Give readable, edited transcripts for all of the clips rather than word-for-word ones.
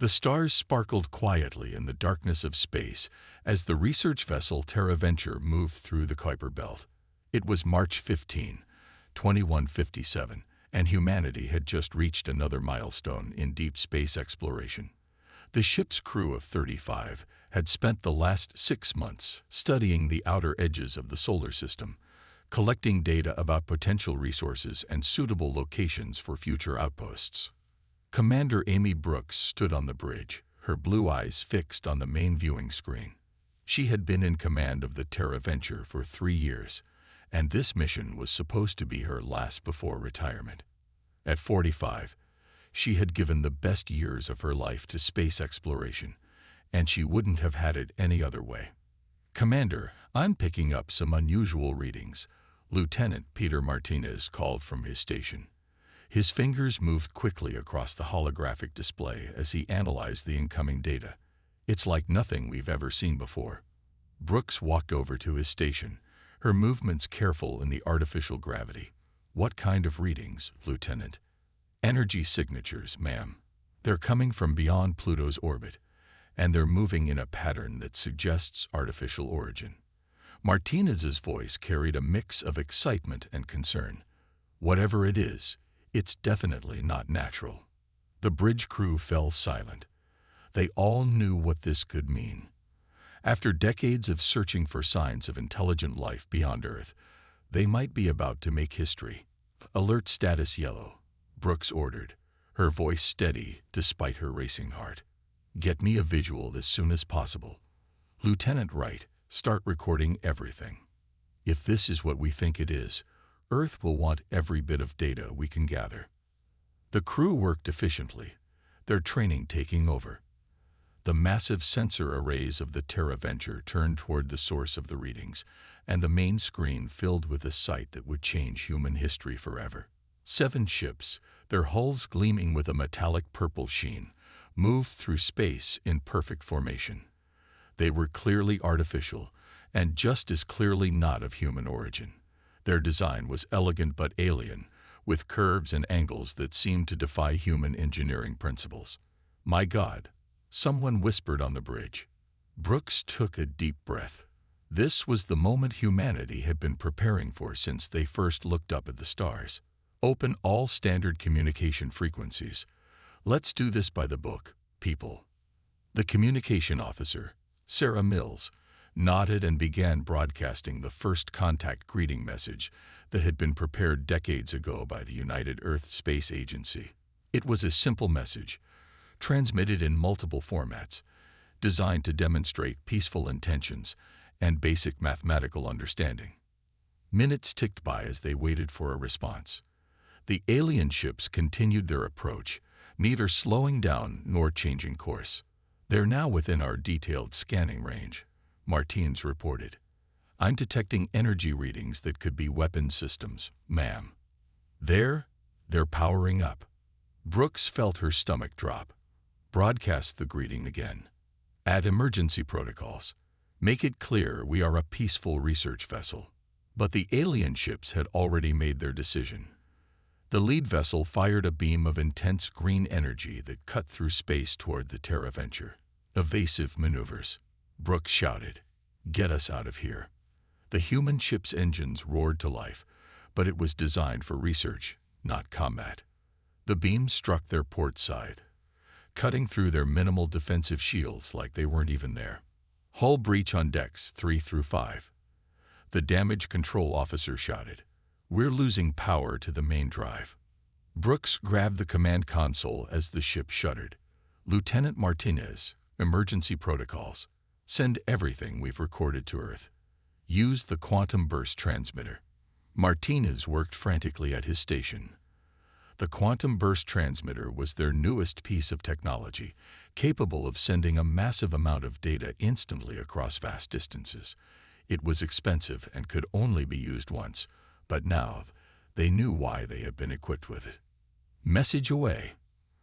The stars sparkled quietly in the darkness of space as the research vessel Terra Venture moved through the Kuiper Belt. It was March 15, 2157, and humanity had just reached another milestone in deep space exploration. The ship's crew of 35 had spent the last 6 months studying the outer edges of the solar system, collecting data about potential resources and suitable locations for future outposts. Commander Amy Brooks stood on the bridge, her blue eyes fixed on the main viewing screen. She had been in command of the Terra Venture for 3 years, and this mission was supposed to be her last before retirement. At 45, she had given the best years of her life to space exploration, and she wouldn't have had it any other way. "Commander, I'm picking up some unusual readings," Lieutenant Peter Martinez called from his station. His fingers moved quickly across the holographic display as he analyzed the incoming data. "It's like nothing we've ever seen before." Brooks walked over to his station, her movements careful in the artificial gravity. "What kind of readings, Lieutenant?" "Energy signatures, ma'am. They're coming from beyond Pluto's orbit, and they're moving in a pattern that suggests artificial origin." Martinez's voice carried a mix of excitement and concern. "Whatever it is, it's definitely not natural." The bridge crew fell silent. They all knew what this could mean. After decades of searching for signs of intelligent life beyond Earth, they might be about to make history. "Alert status yellow," Brooks ordered, her voice steady despite her racing heart. "Get me a visual as soon as possible. Lieutenant Wright, start recording everything. If this is what we think it is, Earth will want every bit of data we can gather." The crew worked efficiently, their training taking over. The massive sensor arrays of the Terra Venture turned toward the source of the readings, and the main screen filled with a sight that would change human history forever. 7 ships, their hulls gleaming with a metallic purple sheen, moved through space in perfect formation. They were clearly artificial, and just as clearly not of human origin. Their design was elegant but alien, with curves and angles that seemed to defy human engineering principles. "My God," someone whispered on the bridge. Brooks took a deep breath. This was the moment humanity had been preparing for since they first looked up at the stars. "Open all standard communication frequencies. Let's do this by the book, people." The communication officer, Sarah Mills, nodded and began broadcasting the first contact greeting message that had been prepared decades ago by the United Earth Space Agency. It was a simple message, transmitted in multiple formats, designed to demonstrate peaceful intentions and basic mathematical understanding. Minutes ticked by as they waited for a response. The alien ships continued their approach, neither slowing down nor changing course. "They're now within our detailed scanning range," Martins reported. "I'm detecting energy readings that could be weapon systems, ma'am." They're powering up." Brooks felt her stomach drop. "Broadcast the greeting again. Add emergency protocols. Make it clear we are a peaceful research vessel." But the alien ships had already made their decision. The lead vessel fired a beam of intense green energy that cut through space toward the Terra Venture. "Evasive maneuvers," Brooks shouted. "Get us out of here." The human ship's engines roared to life, but it was designed for research, not combat. The beam struck their port side, cutting through their minimal defensive shields like they weren't even there. "Hull breach on decks 3 through 5. The damage control officer shouted. "We're losing power to the main drive." Brooks grabbed the command console as the ship shuddered. "Lieutenant Martinez, emergency protocols. Send everything we've recorded to Earth. Use the quantum burst transmitter." Martinez worked frantically at his station. The quantum burst transmitter was their newest piece of technology, capable of sending a massive amount of data instantly across vast distances. It was expensive and could only be used once, but now they knew why they had been equipped with it. "Message away,"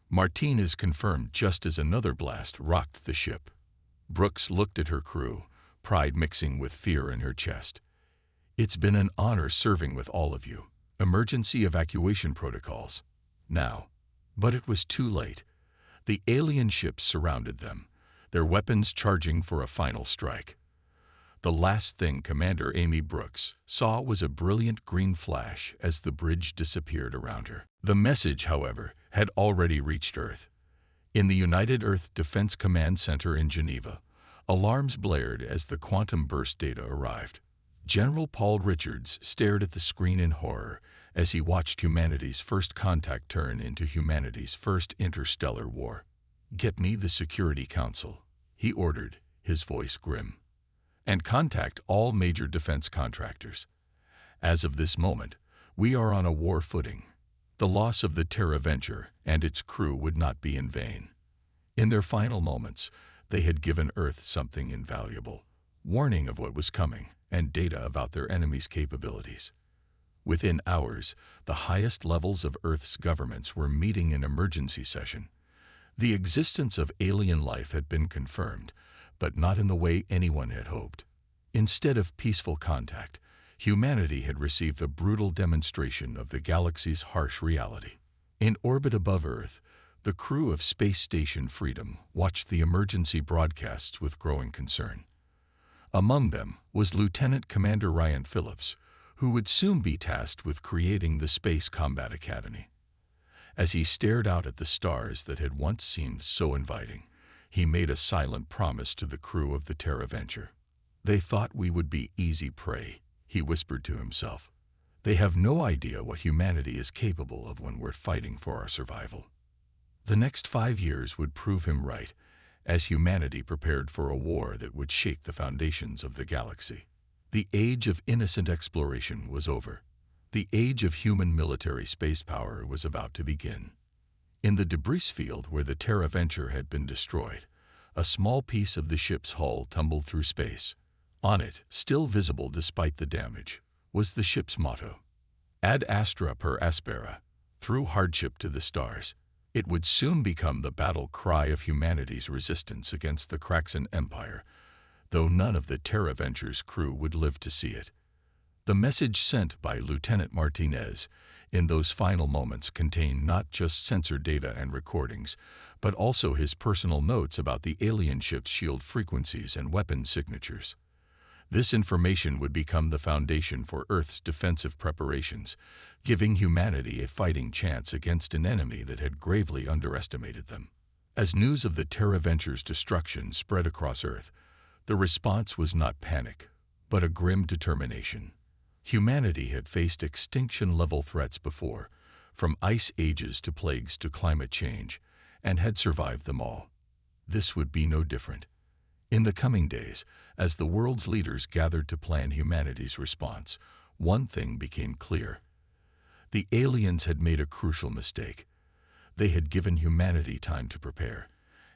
Martinez confirmed just as another blast rocked the ship. Brooks looked at her crew, pride mixing with fear in her chest. "It's been an honor serving with all of you. Emergency evacuation protocols. Now." But it was too late. The alien ships surrounded them, their weapons charging for a final strike. The last thing Commander Amy Brooks saw was a brilliant green flash as the bridge disappeared around her. The message, however, had already reached Earth. In the United Earth Defense Command Center in Geneva, alarms blared as the quantum burst data arrived. General Paul Richards stared at the screen in horror as he watched humanity's first contact turn into humanity's first interstellar war. "Get me the Security Council," he ordered, his voice grim. "And contact all major defense contractors. As of this moment, we are on a war footing. The loss of the Terra Venture and its crew would not be in vain." In their final moments, they had given Earth something invaluable: warning of what was coming and data about their enemies' capabilities. Within hours, the highest levels of Earth's governments were meeting in emergency session. The existence of alien life had been confirmed, but not in the way anyone had hoped. Instead of peaceful contact, humanity had received a brutal demonstration of the galaxy's harsh reality. In orbit above Earth, the crew of Space Station Freedom watched the emergency broadcasts with growing concern. Among them was Lieutenant Commander Ryan Phillips, who would soon be tasked with creating the Space Combat Academy. As he stared out at the stars that had once seemed so inviting, he made a silent promise to the crew of the Terra Venture. "They thought we would be easy prey," he whispered to himself. "They have no idea what humanity is capable of when we're fighting for our survival." The next 5 years would prove him right, as humanity prepared for a war that would shake the foundations of the galaxy. The age of innocent exploration was over. The age of human military space power was about to begin. In the debris field where the Terra Venture had been destroyed, a small piece of the ship's hull tumbled through space. On it, still visible despite the damage, was the ship's motto: "Ad astra per aspera," through hardship to the stars. It would soon become the battle cry of humanity's resistance against the Kraxan Empire, though none of the Terra Venture's crew would live to see it. The message sent by Lieutenant Martinez in those final moments contained not just sensor data and recordings, but also his personal notes about the alien ship's shield frequencies and weapon signatures. This information would become the foundation for Earth's defensive preparations, giving humanity a fighting chance against an enemy that had gravely underestimated them. As news of the Terra Venture's destruction spread across Earth, the response was not panic, but a grim determination. Humanity had faced extinction-level threats before, from ice ages to plagues to climate change, and had survived them all. This would be no different. In the coming days, as the world's leaders gathered to plan humanity's response, one thing became clear. The aliens had made a crucial mistake. They had given humanity time to prepare,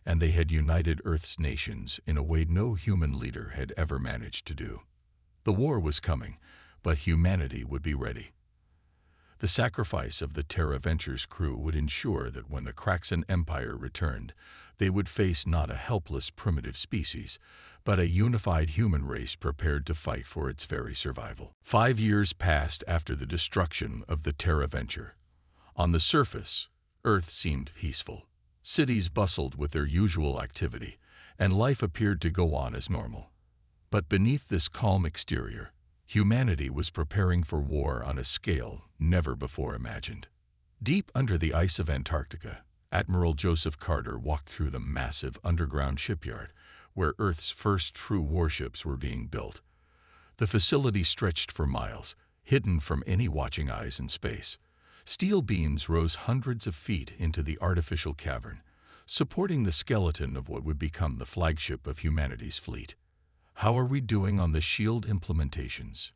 and they had united Earth's nations in a way no human leader had ever managed to do. The war was coming, but humanity would be ready. The sacrifice of the Terra Venture's crew would ensure that when the Kraxan Empire returned, they would face not a helpless primitive species, but a unified human race prepared to fight for its very survival. 5 years passed after the destruction of the Terra Venture. On the surface, Earth seemed peaceful. Cities bustled with their usual activity, and life appeared to go on as normal. But beneath this calm exterior, humanity was preparing for war on a scale never before imagined. Deep under the ice of Antarctica, Admiral Joseph Carter walked through the massive underground shipyard where Earth's first true warships were being built. The facility stretched for miles, hidden from any watching eyes in space. Steel beams rose hundreds of feet into the artificial cavern, supporting the skeleton of what would become the flagship of humanity's fleet. "How are we doing on the shield implementations?"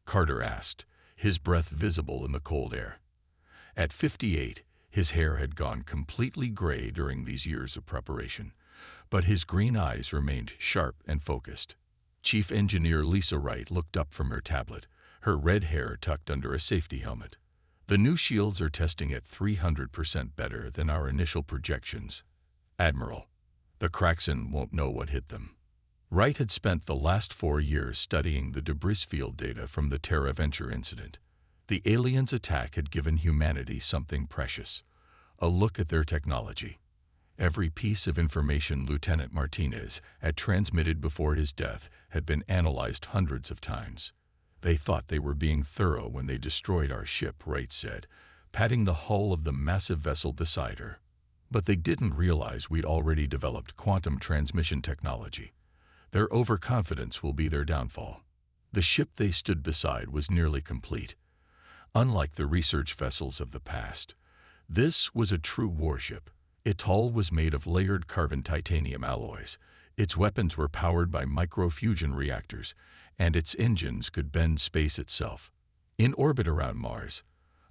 Carter asked, his breath visible in the cold air. At 58, his hair had gone completely gray during these years of preparation, but his green eyes remained sharp and focused. Chief Engineer Lisa Wright looked up from her tablet, her red hair tucked under a safety helmet. "The new shields are testing at 300% better than our initial projections. Admiral, the Kraxan won't know what hit them." Wright had spent the last 4 years studying the debris field data from the Terra Venture incident. The aliens' attack had given humanity something precious: a look at their technology. Every piece of information Lieutenant Martinez had transmitted before his death had been analyzed hundreds of times. They thought they were being thorough when they destroyed our ship, Wright said, patting the hull of the massive vessel beside her. But they didn't realize we'd already developed quantum transmission technology. Their overconfidence will be their downfall. The ship they stood beside was nearly complete. Unlike the research vessels of the past, this was a true warship. Its hull was made of layered carbon titanium alloys. Its weapons were powered by microfusion reactors, and its engines could bend space itself. In orbit around Mars,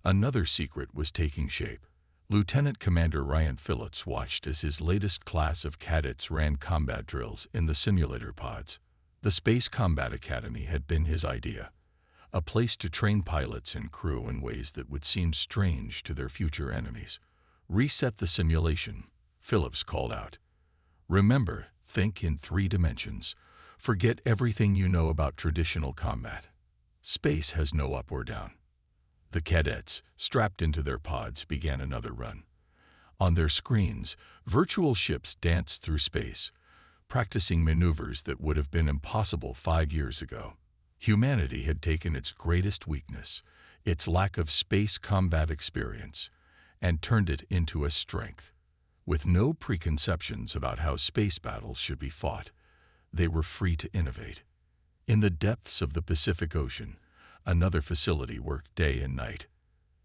another secret was taking shape. Lieutenant Commander Ryan Phillips watched as his latest class of cadets ran combat drills in the simulator pods. The Space Combat Academy had been his idea, a place to train pilots and crew in ways that would seem strange to their future enemies. "Reset the simulation," Phillips called out. "Remember, think in 3 dimensions. Forget everything you know about traditional combat. Space has no up or down." The cadets, strapped into their pods, began another run. On their screens, virtual ships danced through space, practicing maneuvers that would have been impossible 5 years ago. Humanity had taken its greatest weakness, its lack of space combat experience, and turned it into a strength. With no preconceptions about how space battles should be fought, they were free to innovate. In the depths of the Pacific Ocean, another facility worked day and night.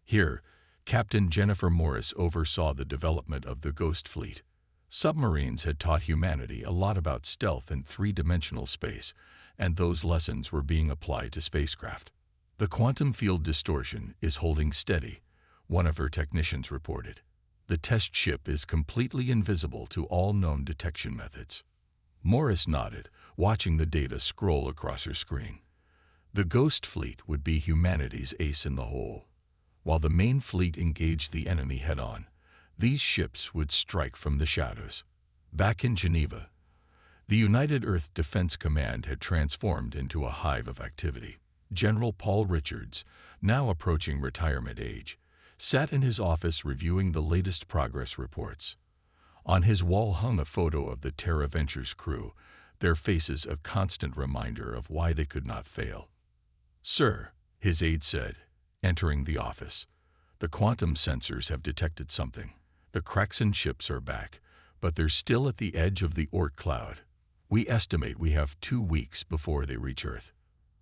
Here, Captain Jennifer Morris oversaw the development of the Ghost Fleet. Submarines had taught humanity a lot about stealth in 3-dimensional space, and those lessons were being applied to spacecraft. "The quantum field distortion is holding steady," one of her technicians reported. "The test ship is completely invisible to all known detection methods." Morris nodded, watching the data scroll across her screen. The Ghost Fleet would be humanity's ace in the hole. While the main fleet engaged the enemy head-on, these ships would strike from the shadows. Back in Geneva, the United Earth Defense Command had transformed into a hive of activity. General Paul Richards, now approaching retirement age, sat in his office reviewing the latest progress reports. On his wall hung a photo of the Terra Venture's crew, their faces a constant reminder of why they could not fail. "Sir," his aide said, entering the office, "the quantum sensors have detected something. The Kraxan ships are back, but they're still at the edge of the Oort cloud. We estimate we have 2 weeks before they reach Earth."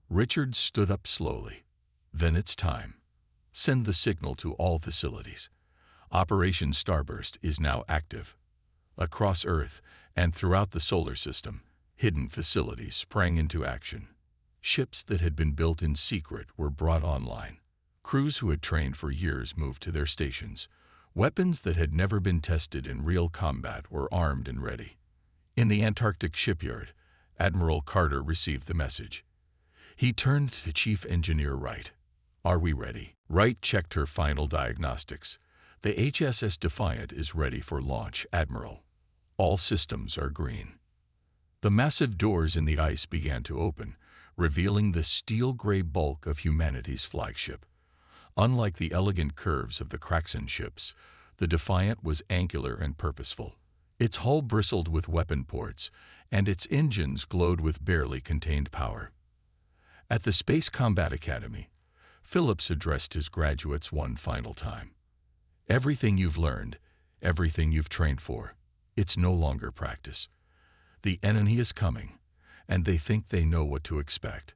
Richards stood up slowly. "Then it's time. Send the signal to all facilities. Operation Starburst is now active." Across Earth and throughout the solar system, hidden facilities sprang into action. Ships that had been built in secret were brought online. Crews who had trained for years moved to their stations. Weapons that had never been tested in real combat were armed and ready. In the Antarctic shipyard, Admiral Carter received the message. He turned to Chief Engineer Wright. "Are we ready?" Wright checked her final diagnostics. "The HSS Defiant is ready for launch, Admiral. All systems are green." The massive doors in the ice began to open, revealing the steel-gray bulk of humanity's flagship. Unlike the elegant curves of the Kraxan ships, the Defiant was angular and purposeful. Its hull bristled with weapon ports, and its engines glowed with barely contained power. At the Space Combat Academy, Phillips addressed his graduates one final time. "Everything you've learned, everything you've trained for, it's no longer practice. The enemy is coming, and they think they know what to expect.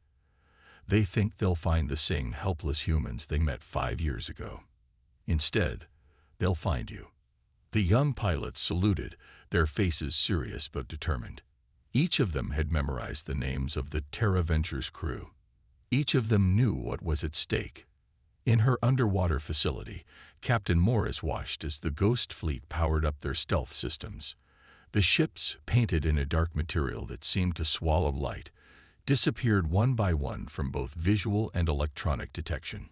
They think they'll find the same helpless humans they met 5 years ago. Instead, they'll find you." The young pilots saluted, their faces serious but determined. Each of them had memorized the names of the Terra Venture's crew. Each of them knew what was at stake. In her underwater facility, Captain Morris watched as the Ghost Fleet powered up their stealth systems. The ships, painted in a dark material that seemed to swallow light, disappeared one by one from both visual and electronic detection.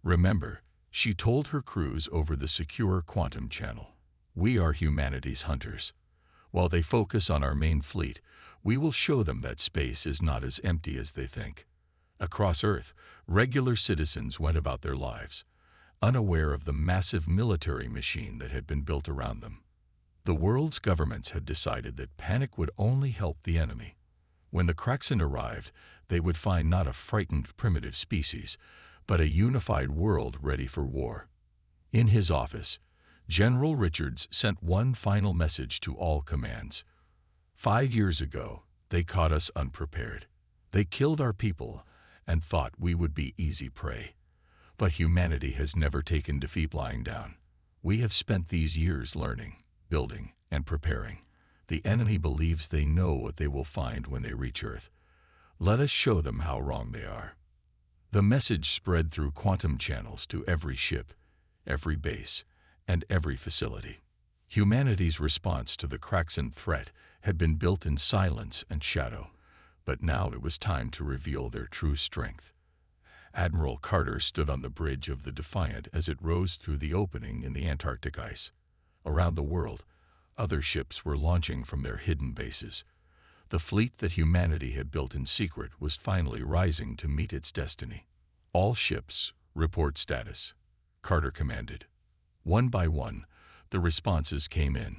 "Remember," she told her crews over the secure quantum channel, "we are humanity's hunters. While they focus on our main fleet, we will show them that space is not as empty as they think." Across Earth, regular citizens went about their lives, unaware of the massive military machine that had been built around them. The world's governments had decided that panic would only help the enemy. When the Kraxan arrived, they would find not a frightened primitive species, but a unified world ready for war. In his office, General Richards sent one final message to all commands. 5 years ago, they caught us unprepared. They killed our people and thought we would be easy prey. But humanity has never taken defeat lying down. We have spent these years learning, building, and preparing. The enemy believes they know what they will find when they reach Earth. Let us show them how wrong they are. The message spread through quantum channels to every ship, every base, and every facility. Humanity's response to the Kraxan threat had been built in silence and shadow, but now it was time to reveal their true strength. Admiral Carter stood on the bridge of the Defiant as it rose through the opening in the Antarctic ice. Around the world, other ships were launching from their hidden bases. The fleet that humanity had built in secret was finally rising to meet its destiny. All ships, report status, Carter commanded. One by one, the responses came in.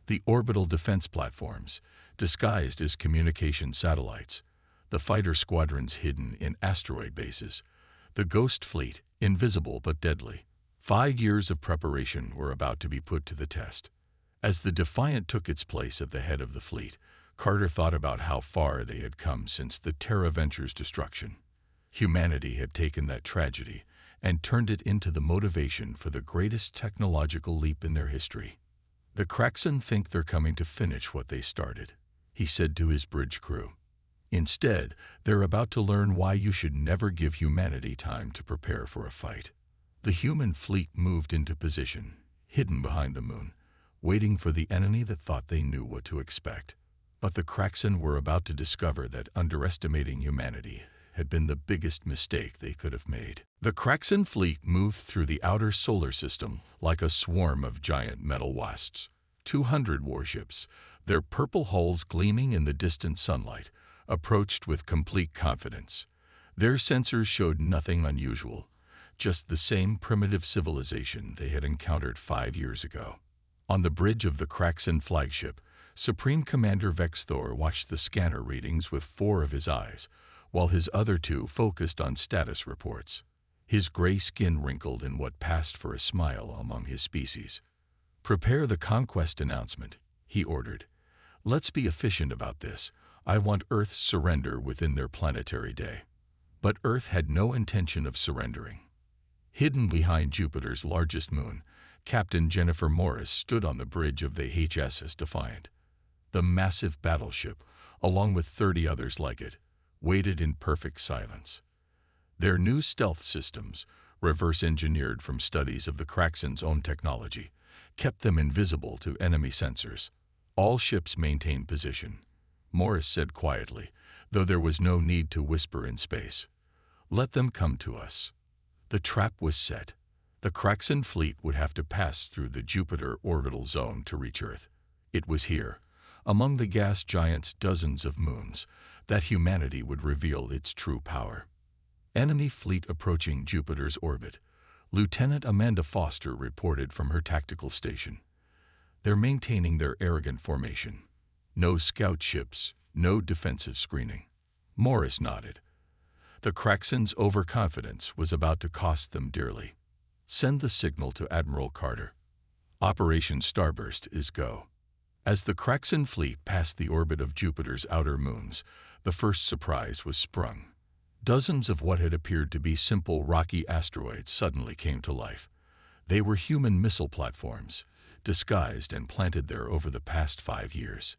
The orbital defense platforms, disguised as communication satellites, the fighter squadrons hidden in asteroid bases, the Ghost Fleet, invisible but deadly. 5 years of preparation were about to be put to the test. As the Defiant took its place at the head of the fleet, Carter thought about how far they had come since the TerraVenture's destruction. Humanity had taken that tragedy and turned it into the motivation for the greatest technological leap in their history. The Kraxan think they're coming to finish what they started, he said to his bridge crew. Instead, they're about to learn why you should never give humanity time to prepare for a fight. The human fleet moved into position, hidden behind the moon, waiting for the enemy that thought they knew what to expect. But the Kraxan were about to discover that underestimating humanity had been the biggest mistake they could have made. The Kraxan fleet moved through the outer solar system like a swarm of giant metal wasps. 200 warships, their purple hulls gleaming in the distant sunlight, approached with complete confidence. Their sensors showed nothing unusual, just the same primitive civilization they had encountered 5 years ago. On the bridge of the Kraxan flagship, Supreme Commander Vexthor watched the scanner readings with 4 of his eyes, while his other 2 focused on status reports. His gray skin wrinkled in what passed for a smile among his species. "Prepare the conquest announcement," he ordered. "Let's be efficient about this. I want Earth's surrender within their planetary day." But Earth had no intention of surrendering. Hidden behind Jupiter's largest moon, Captain Jennifer Morris stood on the bridge of the HSS Defiant. The massive battleship, along with 30 others like it, waited in perfect silence. Their new stealth systems, reverse-engineered from studies of the Kraxan's own technology, kept them invisible to enemy sensors. All ships maintained position, Morris said quietly, though there was no need to whisper in space. "Let them come to us." The trap was set. The Kraxan fleet would have to pass through the Jupiter orbital zone to reach Earth. It was here, among the gas giant's dozens of moons, that humanity would reveal its true power. Enemy fleet approaching Jupiter's orbit. Lieutenant Amanda Foster reported from her tactical station. "They're maintaining their arrogant formation. No scout ships, no defensive screening." Morris nodded. The Kraxan's overconfidence was about to cost them dearly. "Send the signal to Admiral Carter. Operation Starburst is go." As the Kraxan fleet passed the orbit of Jupiter's outer moons, the first surprise was sprung. Dozens of what had appeared to be simple rocky asteroids suddenly came to life. They were human missile platforms, disguised and planted there over the past 5 years.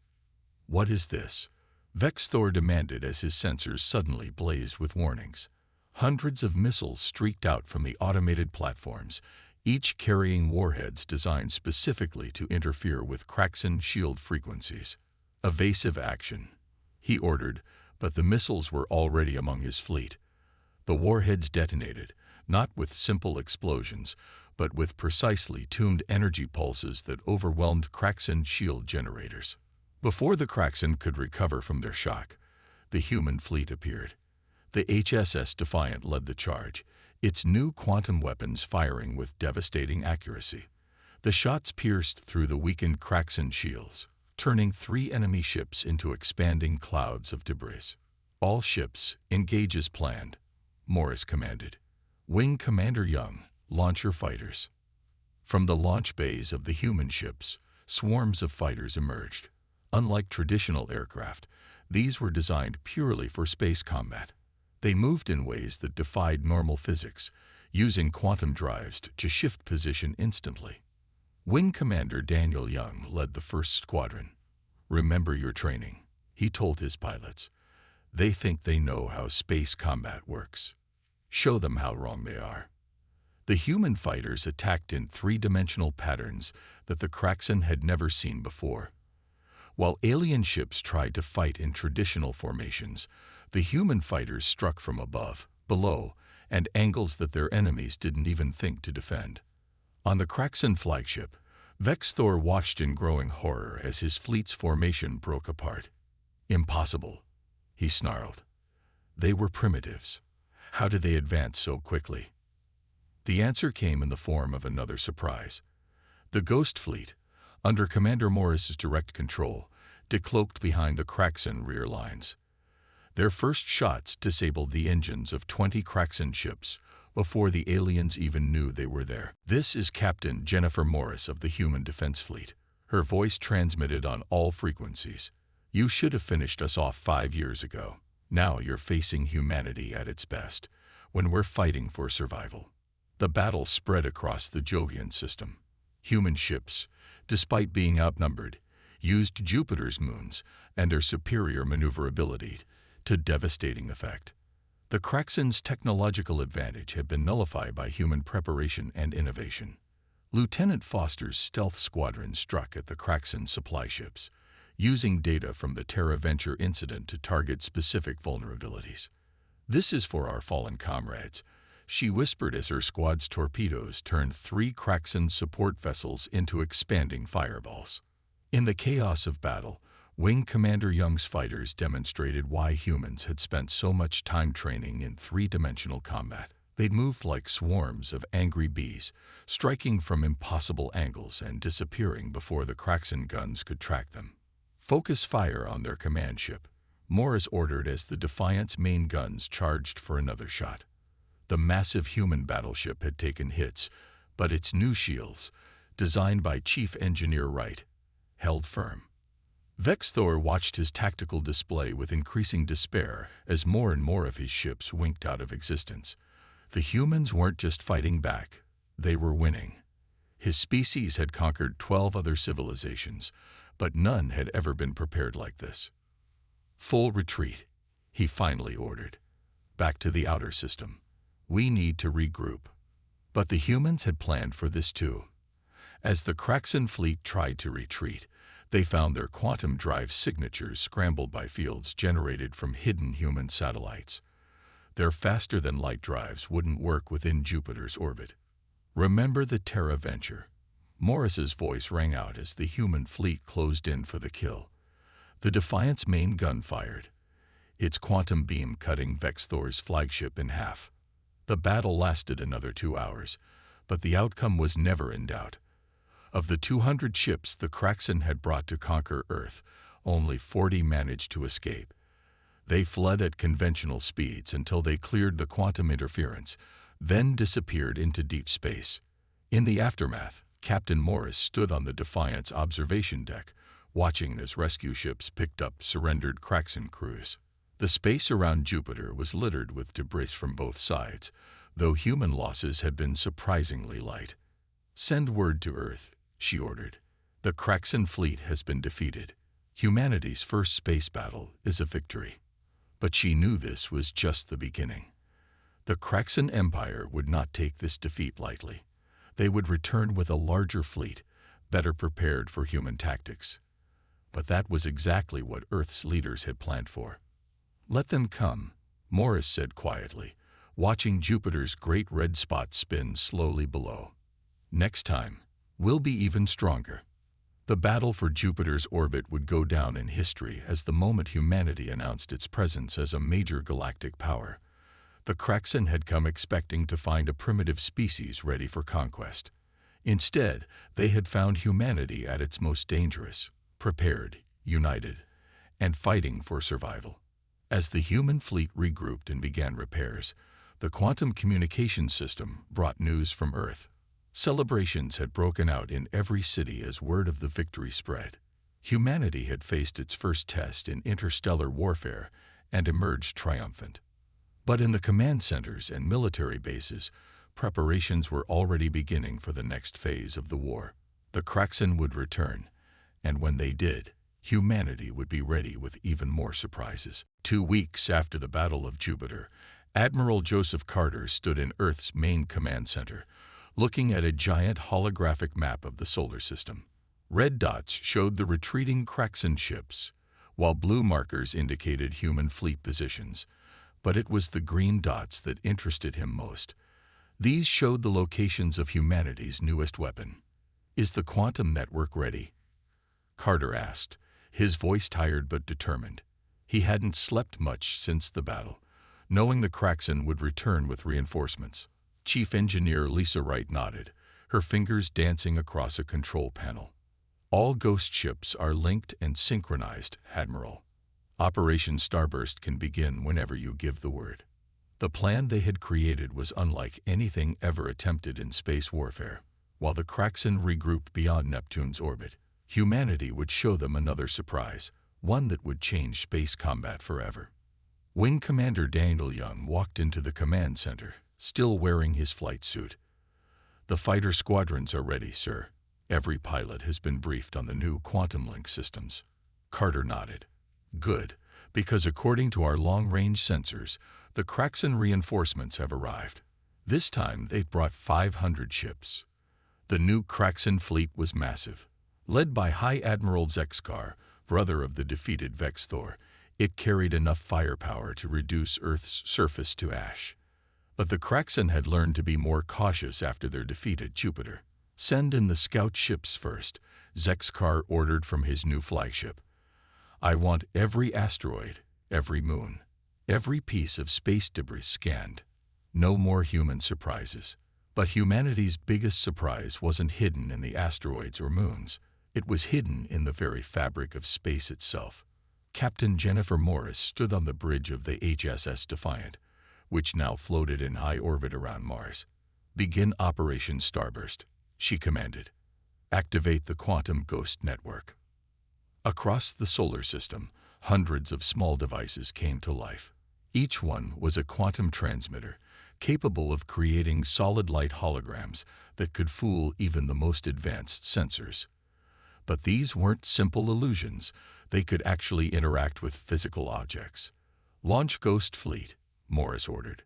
"What is this?" Vexthor demanded as his sensors suddenly blazed with warnings. Hundreds of missiles streaked out from the automated platforms, each carrying warheads designed specifically to interfere with Kraxan shield frequencies. "Evasive action," he ordered, but the missiles were already among his fleet. The warheads detonated, not with simple explosions, but with precisely tuned energy pulses that overwhelmed Kraxan shield generators. Before the Kraxan could recover from their shock, the human fleet appeared. The HSS Defiant led the charge, its new quantum weapons firing with devastating accuracy. The shots pierced through the weakened Kraxan shields, turning 3 enemy ships into expanding clouds of debris. "All ships, engage as planned," Morris commanded. "Wing Commander Young, launch your fighters." From the launch bays of the human ships, swarms of fighters emerged. Unlike traditional aircraft, these were designed purely for space combat. They moved in ways that defied normal physics, using quantum drives to shift position instantly. Wing Commander Daniel Young led the first squadron. "Remember your training," he told his pilots. "They think they know how space combat works. Show them how wrong they are." The human fighters attacked in 3-dimensional patterns that the Kraxan had never seen before. While alien ships tried to fight in traditional formations, the human fighters struck from above, below, and angles that their enemies didn't even think to defend. On the Kraxan flagship, Vexthor watched in growing horror as his fleet's formation broke apart. "Impossible," he snarled. "They were primitives. How did they advance so quickly?" The answer came in the form of another surprise. The Ghost Fleet, under Commander Morris's direct control, decloaked behind the Kraxan rear lines. Their first shots disabled the engines of 20 Kraxan ships before the aliens even knew they were there. "This is Captain Jennifer Morris of the Human Defense Fleet," her voice transmitted on all frequencies. "You should have finished us off 5 years ago. Now you're facing humanity at its best, when we're fighting for survival." The battle spread across the Jovian system. Human ships, despite being outnumbered, used Jupiter's moons and their superior maneuverability to devastating effect. The Kraxan's technological advantage had been nullified by human preparation and innovation. Lieutenant Foster's stealth squadron struck at the Kraxan supply ships, using data from the Terra Venture incident to target specific vulnerabilities. "This is for our fallen comrades," she whispered as her squad's torpedoes turned 3 Kraxan support vessels into expanding fireballs. In the chaos of battle, Wing Commander Young's fighters demonstrated why humans had spent so much time training in 3-dimensional combat. They'd moved like swarms of angry bees, striking from impossible angles and disappearing before the Kraxan guns could track them. "Focus fire on their command ship," Morris ordered as the Defiant's main guns charged for another shot. The massive human battleship had taken hits, but its new shields, designed by Chief Engineer Wright, held firm. Vexthor watched his tactical display with increasing despair as more and more of his ships winked out of existence. The humans weren't just fighting back, they were winning. His species had conquered 12 other civilizations, but none had ever been prepared like this. "Full retreat," he finally ordered. "Back to the outer system. We need to regroup." But the humans had planned for this too. As the Kraxan fleet tried to retreat, they found their quantum drive signatures scrambled by fields generated from hidden human satellites. Their faster-than-light drives wouldn't work within Jupiter's orbit. "Remember the Terra Venture," Morris's voice rang out as the human fleet closed in for the kill. The Defiant's main gun fired, its quantum beam cutting Vexthor's flagship in half. The battle lasted another 2 hours, but the outcome was never in doubt. Of the 200 ships the Kraxan had brought to conquer Earth, only 40 managed to escape. They fled at conventional speeds until they cleared the quantum interference, then disappeared into deep space. In the aftermath, Captain Morris stood on the Defiant's observation deck, watching as rescue ships picked up surrendered Kraxan crews. The space around Jupiter was littered with debris from both sides, though human losses had been surprisingly light. "Send word to Earth," she ordered. "The Kraxan fleet has been defeated. Humanity's first space battle is a victory." But she knew this was just the beginning. The Kraxan Empire would not take this defeat lightly. They would return with a larger fleet, better prepared for human tactics. But that was exactly what Earth's leaders had planned for. "Let them come," Morris said quietly, watching Jupiter's great red spot spin slowly below. "Next time, we'll be even stronger." The battle for Jupiter's orbit would go down in history as the moment humanity announced its presence as a major galactic power. The Kraxan had come expecting to find a primitive species ready for conquest. Instead, they had found humanity at its most dangerous, prepared, united, and fighting for survival. As the human fleet regrouped and began repairs, the quantum communication system brought news from Earth. Celebrations had broken out in every city as word of the victory spread. Humanity had faced its first test in interstellar warfare and emerged triumphant. But in the command centers and military bases, preparations were already beginning for the next phase of the war. The Kraxen would return, and when they did, humanity would be ready with even more surprises. 2 weeks after the Battle of Jupiter, Admiral Joseph Carter stood in Earth's main command center, looking at a giant holographic map of the solar system. Red dots showed the retreating Kraxen ships, while blue markers indicated human fleet positions. But it was the green dots that interested him most. These showed the locations of humanity's newest weapon. "Is the quantum network ready?" Carter asked, his voice tired but determined. He hadn't slept much since the battle, knowing the Kraxen would return with reinforcements. Chief Engineer Lisa Wright nodded, her fingers dancing across a control panel. "All ghost ships are linked and synchronized, Admiral. Operation Starburst can begin whenever you give the word." The plan they had created was unlike anything ever attempted in space warfare. While the Kraxen regrouped beyond Neptune's orbit, humanity would show them another surprise, one that would change space combat forever. Wing Commander Daniel Young walked into the command center, still wearing his flight suit. "The fighter squadrons are ready, sir. Every pilot has been briefed on the new quantum link systems." Carter nodded. "Good, because according to our long-range sensors, the Kraxen reinforcements have arrived. This time they'd brought 500 ships. The new Kraxen fleet was massive. Led by High Admiral Zexkar, brother of the defeated Vex Thor, it carried enough firepower to reduce Earth's surface to ash. But the Kraxen had learned to be more cautious after their defeat at Jupiter. "Send in the scout ships first," Zexkar ordered from his new flagship. "I want every asteroid, every moon, every piece of space debris scanned. No more human surprises." But humanity's biggest surprise wasn't hidden in the asteroids or moons. It was hidden in the very fabric of space itself. Captain Jennifer Morris stood on the bridge of the HSS Defiant, which now floated in high orbit around Mars. "Begin Operation Starburst," she commanded. "Activate the quantum ghost network." Across the solar system, hundreds of small devices came to life. Each one was a quantum transmitter, capable of creating solid light holograms that could fool even the most advanced sensors. But these weren't simple illusions. They could actually interact with physical objects. "Launch Ghost Fleet," Morris ordered.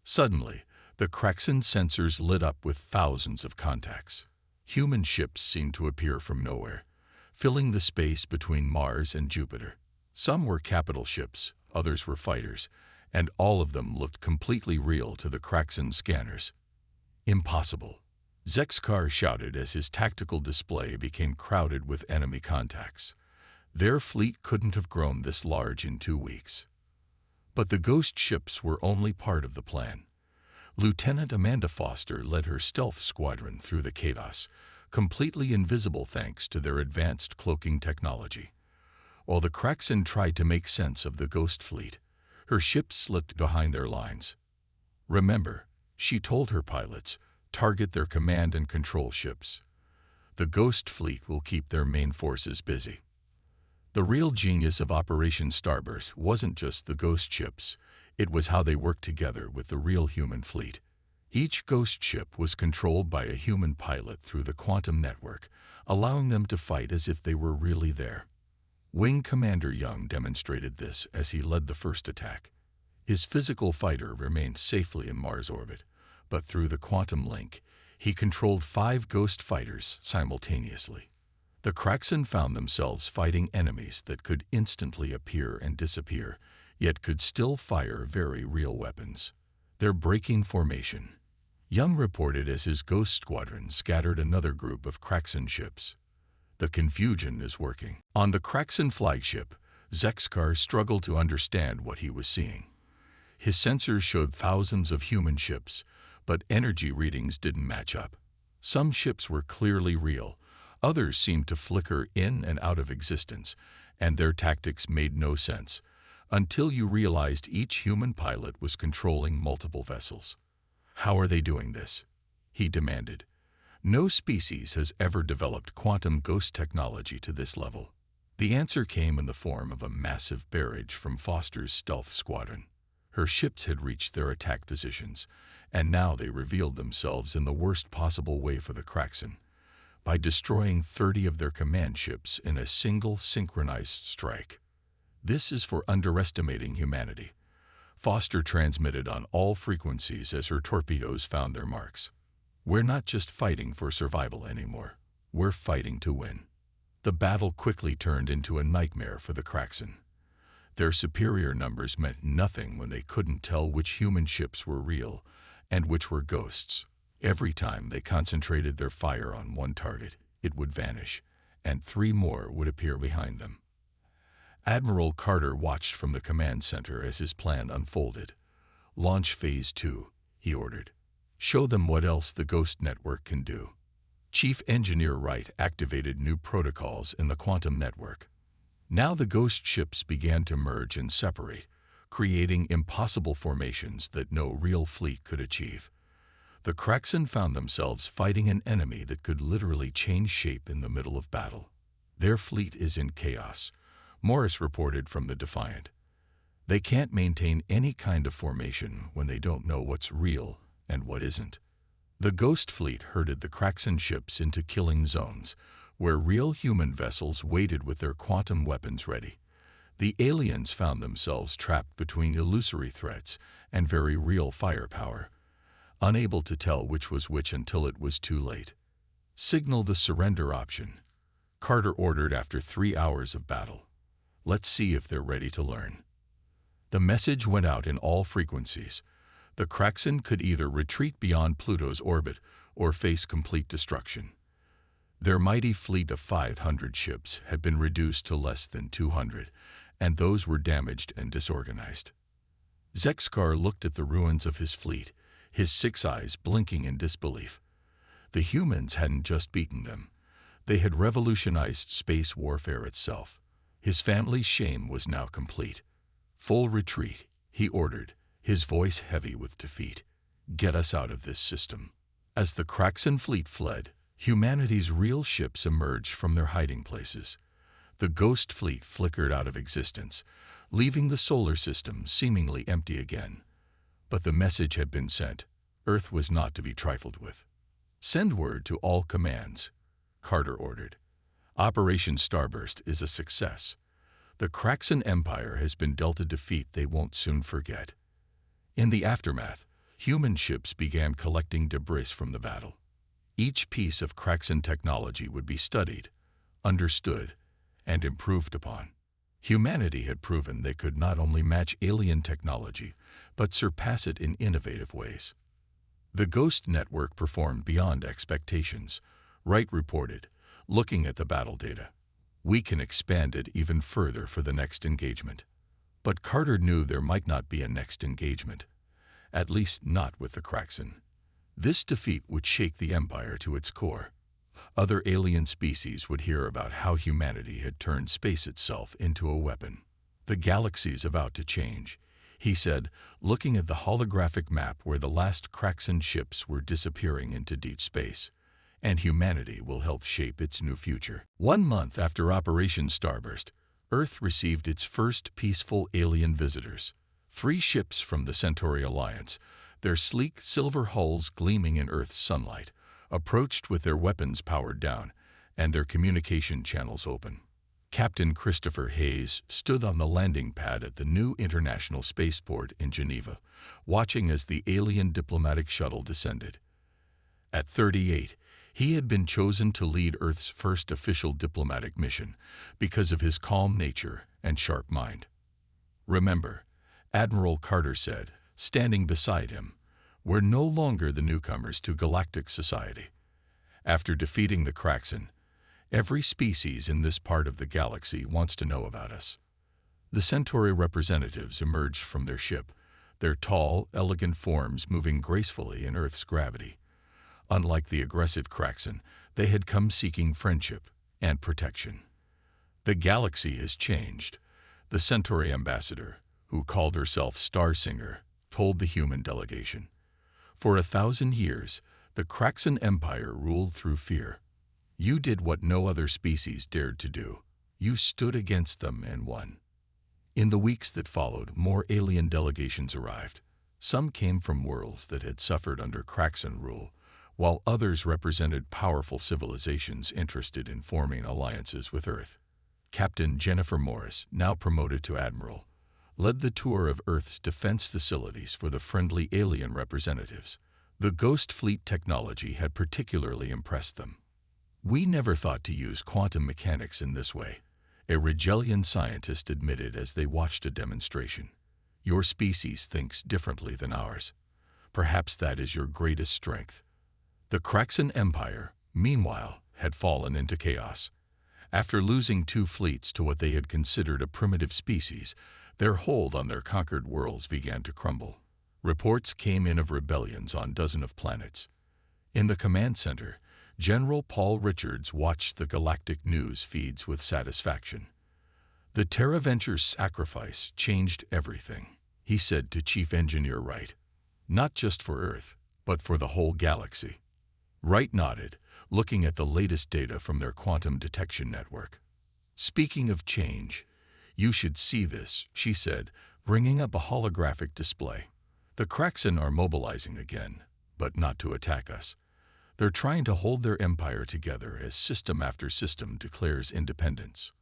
Suddenly, the Kraxen sensors lit up with thousands of contacts. Human ships seemed to appear from nowhere, filling the space between Mars and Jupiter. Some were capital ships, others were fighters, and all of them looked completely real to the Kraxen scanners. "Impossible," Zexkar shouted as his tactical display became crowded with enemy contacts. Their fleet couldn't have grown this large in 2 weeks. But the ghost ships were only part of the plan. Lieutenant Amanda Foster led her stealth squadron through the chaos, completely invisible thanks to their advanced cloaking technology. While the Kraxen tried to make sense of the ghost fleet, her ships slipped behind their lines. "Remember," she told her pilots, "target their command and control ships. The ghost fleet will keep their main forces busy." The real genius of Operation Starburst wasn't just the ghost ships, it was how they worked together with the real human fleet. Each ghost ship was controlled by a human pilot through the quantum network, allowing them to fight as if they were really there. Wing Commander Young demonstrated this as he led the first attack. His physical fighter remained safely in Mars orbit, but through the quantum link, he controlled 5 ghost fighters simultaneously. The Kraxen found themselves fighting enemies that could instantly appear and disappear, yet could still fire very real weapons. "They're breaking formation," Young reported as his ghost squadron scattered another group of Kraxen ships. "The confusion is working." On the Kraxen flagship, Zexkar struggled to understand what he was seeing. His sensors showed thousands of human ships, but energy readings didn't match up. Some ships were clearly real, others seemed to flicker in and out of existence, and their tactics made no sense, until you realized each human pilot was controlling multiple vessels. "How are they doing this?" he demanded. "No species has ever developed quantum ghost technology to this level." The answer came in the form of a massive barrage from Foster's stealth squadron. Her ships had reached their attack positions, and now they revealed themselves in the worst possible way for the Kraxan, by destroying 30 of their command ships in a single synchronized strike. "This is for underestimating humanity," Foster transmitted on all frequencies as her torpedoes found their marks. "We're not just fighting for survival anymore. We're fighting to win." The battle quickly turned into a nightmare for the Kraxan. Their superior numbers meant nothing when they couldn't tell which human ships were real and which were ghosts. Every time they concentrated their fire on one target, it would vanish, and 3 more would appear behind them. Admiral Carter watched from the command center as his plan unfolded. "Launch Phase 2, he ordered. "Show them what else the Ghost Network can do." Chief Engineer Wright activated new protocols in the quantum network. Now the ghost ships began to merge and separate, creating impossible formations that no real fleet could achieve. The Kraxan found themselves fighting an enemy that could literally change shape in the middle of battle. "Their fleet is in chaos," Morris reported from the Defiant. "They can't maintain any kind of formation when they don't know what's real and what isn't." The Ghost Fleet herded the Kraxan ships into killing zones, where real human vessels waited with their quantum weapons ready. The aliens found themselves trapped between illusory threats and very real firepower, unable to tell which was which until it was too late. "Signal the surrender option," Carter ordered after 3 hours of battle. "Let's see if they're ready to learn." The message went out in all frequencies. The Kraxan could either retreat beyond Pluto's orbit or face complete destruction. Their mighty fleet of 500 ships had been reduced to less than 200, and those were damaged and disorganized. Zexkar looked at the ruins of his fleet, his 6 eyes blinking in disbelief. The humans hadn't just beaten them. They had revolutionized space warfare itself. His family's shame was now complete. "Full retreat," he ordered, his voice heavy with defeat. "Get us out of this system." As the Kraxan fleet fled, humanity's real ships emerged from their hiding places. The Ghost Fleet flickered out of existence, leaving the solar system seemingly empty again. But the message had been sent. Earth was not to be trifled with. "Send word to all commands," Carter ordered. "Operation Starburst is a success. The Kraxan Empire has been dealt a defeat they won't soon forget." In the aftermath, human ships began collecting debris from the battle. Each piece of Kraxan technology would be studied, understood, and improved upon. Humanity had proven they could not only match alien technology, but surpass it in innovative ways. The Ghost Network performed beyond expectations, Wright reported, looking at the battle data. "We can expand it even further for the next engagement." But Carter knew there might not be a next engagement, at least not with the Kraxan. This defeat would shake the Empire to its core. Other alien species would hear about how humanity had turned space itself into a weapon. "The galaxy's about to change," he said, looking at the holographic map where the last Kraxan ships were disappearing into deep space. "And humanity will help shape its new future." 1 month after Operation Starburst, Earth received its first peaceful alien visitors. 3 ships from the Centauri Alliance, their sleek silver hulls gleaming in Earth's sunlight, approached with their weapons powered down and their communication channels open. Captain Christopher Hayes stood on the landing pad at the new international spaceport in Geneva, watching as the alien diplomatic shuttle descended. At 38, he had been chosen to lead Earth's first official diplomatic mission because of his calm nature and sharp mind. "Remember," Admiral Carter said, standing beside him, "we're no longer the newcomers to galactic society. After defeating the Kraxan, every species in this part of the galaxy wants to know about us." The Centauri representatives emerged from their ship, their tall, elegant forms moving gracefully in Earth's gravity. Unlike the aggressive Kraxen, they had come seeking friendship and protection. The galaxy has changed. The Centauri ambassador, who called herself Star Singer, told the human delegation. For 1,000 years, the Kraxen Empire ruled through fear. You did what no other species dared to do. You stood against them and won. In the weeks that followed, more alien delegations arrived. Some came from worlds that had suffered under Kraxen rule, while others represented powerful civilizations interested in forming alliances with Earth. Captain Jennifer Morris, now promoted to admiral, led the tour of Earth's defense facilities for the friendly alien representatives. The Ghost Fleet technology had particularly impressed them. We never thought to use quantum mechanics in this way, a Rigelian scientist admitted as they watched a demonstration. Your species thinks differently than ours. Perhaps that is your greatest strength. The Kraxen Empire, meanwhile, had fallen into chaos. After losing 2 fleets to what they had considered a primitive species, their hold on their conquered worlds began to crumble. Reports came in of rebellions on dozens of planets. In the command center, General Paul Richards watched the galactic news feeds with satisfaction. The TerraVenture's sacrifice changed everything, he said to Chief Engineer Wright. Not just for Earth, but for the whole galaxy. Wright nodded, looking at the latest data from their quantum detection network. Speaking of change, you should see this, she said, bringing up a holographic display. The Kraxen are mobilizing again, but not to attack us. They're trying to hold their empire together as system after system declares independence.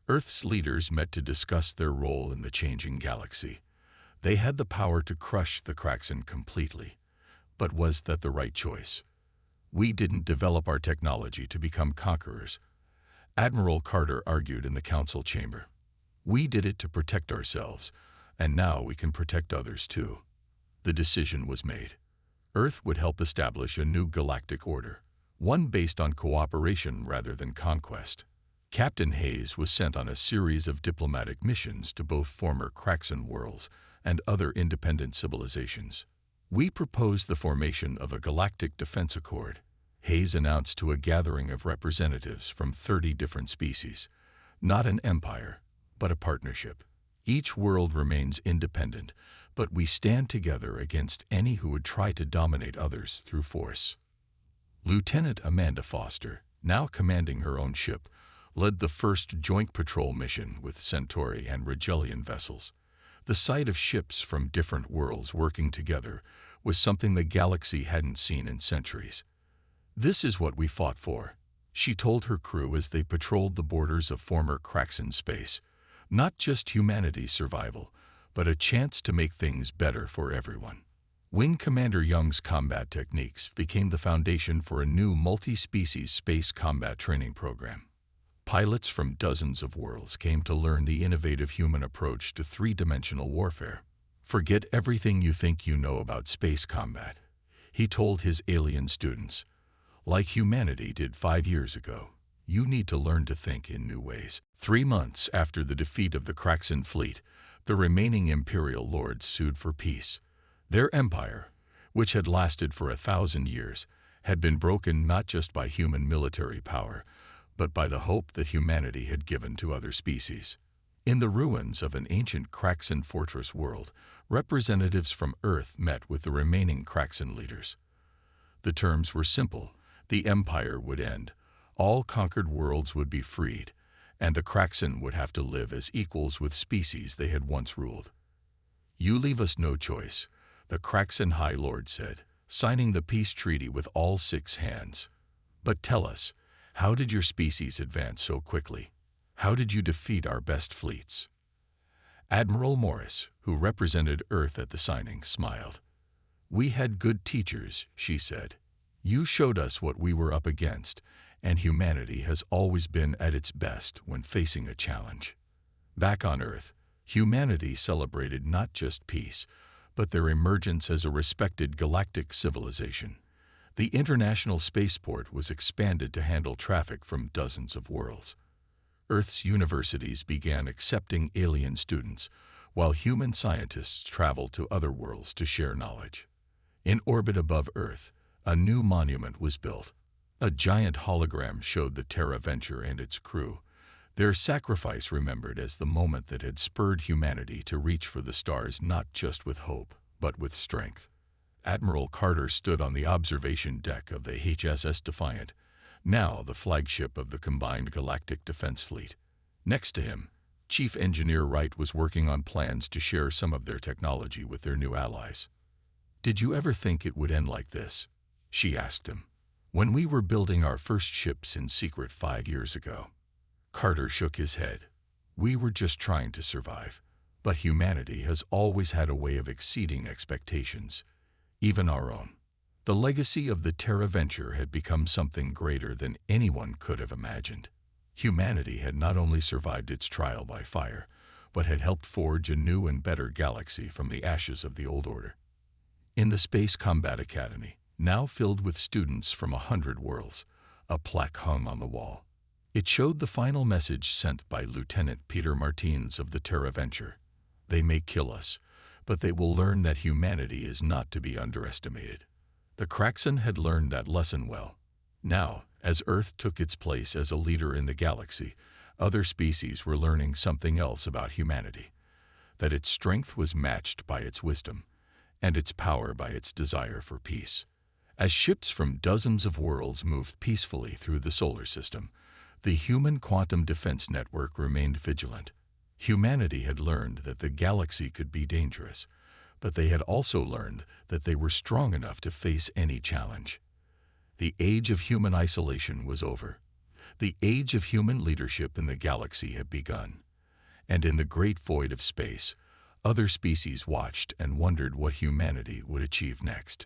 Earth's leaders met to discuss their role in the changing galaxy. They had the power to crush the Kraxen completely. But was that the right choice? We didn't develop our technology to become conquerors. Admiral Carter argued in the council chamber. We did it to protect ourselves, and now we can protect others too. The decision was made. Earth would help establish a new galactic order, one based on cooperation rather than conquest. Captain Hayes was sent on a series of diplomatic missions to both former Kraxen worlds and other independent civilizations. We proposed the formation of a galactic defense accord, Hayes announced to a gathering of representatives from 30 different species. Not an empire, but a partnership. Each world remains independent, but we stand together against any who would try to dominate others through force. Lieutenant Amanda Foster, now commanding her own ship, led the first joint patrol mission with Centauri and Rigelian vessels. The sight of ships from different worlds working together was something the galaxy hadn't seen in centuries. This is what we fought for, she told her crew as they patrolled the borders of former Kraxen space. Not just humanity's survival, but a chance to make things better for everyone. Wing Commander Young's combat techniques became the foundation for a new multi-species space combat training program. Pilots from dozens of worlds came to learn the innovative human approach to three-dimensional warfare. Forget everything you think you know about space combat, he told his alien students. Like humanity did 5 years ago, you need to learn to think in new ways. 3 months after the defeat of the Kraxen fleet, the remaining Imperial Lords sued for peace. Their empire, which had lasted for 1,000 years, had been broken not just by human military power, but by the hope that humanity had given to other species. In the ruins of an ancient Kraxen fortress world, representatives from Earth met with the remaining Kraxen leaders. The terms were simple. The empire would end, all conquered worlds would be freed, and the Kraxen would have to live as equals with species they had once ruled. You leave us no choice, the Kraxen High Lord said, signing the peace treaty with all 6 hands. But tell us, how did your species advance so quickly? How did you defeat our best fleets? Admiral Morris, who represented Earth at the signing, smiled. We had good teachers, she said. You showed us what we were up against, and humanity has always been at its best when facing a challenge. Back on Earth, humanity celebrated not just peace, but their emergence as a respected galactic civilization. The international spaceport was expanded to handle traffic from dozens of worlds. Earth's universities began accepting alien students, while human scientists traveled to other worlds to share knowledge. In orbit above Earth, A new monument was built. A giant hologram showed the Terra Venture and its crew, their sacrifice remembered as the moment that had spurred humanity to reach for the stars not just with hope, but with strength. Admiral Carter stood on the observation deck of the HSS Defiant, now the flagship of the combined Galactic Defense Fleet. Next to him, Chief Engineer Wright was working on plans to share some of their technology with their new allies. "Did you ever think it would end like this?" she asked him. "When we were building our first ships in secret 5 years ago." Carter shook his head. "We were just trying to survive. But humanity has always had a way of exceeding expectations, even our own." The legacy of the Terra Venture had become something greater than anyone could have imagined. Humanity had not only survived its trial by fire, but had helped forge a new and better galaxy from the ashes of the old order. In the Space Combat Academy, now filled with students from 100 worlds, a plaque hung on the wall. It showed the final message sent by Lieutenant Peter Martins of the Terra Venture. "They may kill us, but they will learn that humanity is not to be underestimated." The Kraxan had learned that lesson well. Now, as Earth took its place as a leader in the galaxy, other species were learning something else about humanity, that its strength was matched by its wisdom, and its power by its desire for peace. As ships from dozens of worlds moved peacefully through the solar system, the human quantum defense network remained vigilant. Humanity had learned that the galaxy could be dangerous, but they had also learned that they were strong enough to face any challenge. The age of human isolation was over. The age of human leadership in the galaxy had begun. And in the great void of space, other species watched and wondered what humanity would achieve next.